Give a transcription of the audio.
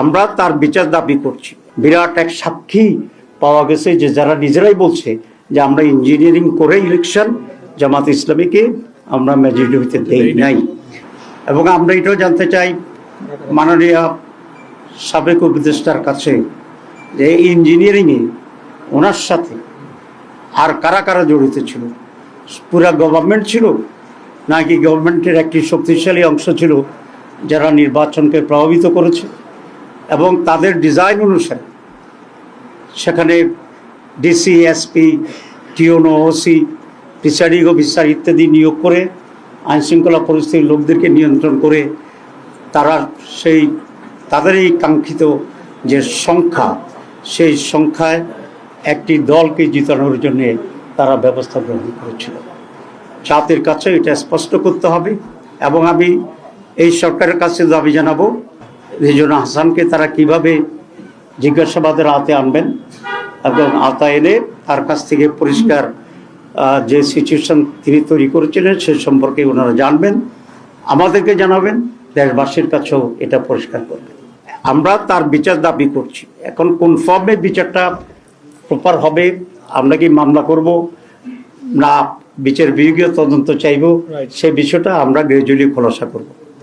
আমরা তার বিচার দাবি করছি। বিরাট এক সাক্ষী পাওয়া গেছে যে যারা নিজেরাই বলছে যে আমরা ইঞ্জিনিয়ারিং করে ইলেকশন জামাত ইসলামীকে আমরা মেজরিটি হইতে দেই নাই। এবং আমরা এটাও জানতে চাই মাননীয় সাবেক উপদেষ্টার কাছে যে ইঞ্জিনিয়ারিংয়ে ওনার সাথে আর কারা কারা জড়িত ছিল, পুরা গভর্নমেন্ট ছিল নাকি গভর্নমেন্টের একটি শক্তিশালী অংশ ছিল যারা নির্বাচনকে প্রভাবিত করেছে, এবং তাদের ডিজাইন অনুসারে সেখানে ডিসি, এসপি, টিওনো, ওসি, প্রিসাইডিং অফিসার ইত্যাদি নিয়োগ করে আইনশৃঙ্খলা পরিস্থিতির লোকদেরকে নিয়ন্ত্রণ করে তারা তাদের এই কাঙ্ক্ষিত যে সংখ্যা, সেই সংখ্যায় একটি দলকে জিতানোর জন্য তারা ব্যবস্থা গ্রহণ করেছিল। জাতির কাছে এটা স্পষ্ট করতে হবে। এবং আমি এই সরকারের কাছে দাবি জানাবো রেজওয়ানা হাসানকে তারা কিভাবে জিজ্ঞাসাবাদের আওতায় আনবেন এবং আওতায় এনে তার কাছ থেকে পরিষ্কার যে সিচুয়েশন তিনি তৈরি করেছিলেন সে সম্পর্কে ওনারা জানবেন, আমাদেরকে জানাবেন, দেশবাসীর কাছেও এটা পরিষ্কার করবেন। আমরা তার বিচার দাবি করছি। এখন কোন ফর্মে বিচারটা প্রপার হবে, আমরা কি মামলা করব না বিচার বিভাগীয় তদন্ত চাইব, সে বিষয়টা আমরা গ্রাজুয়ালি খোলাসা করব।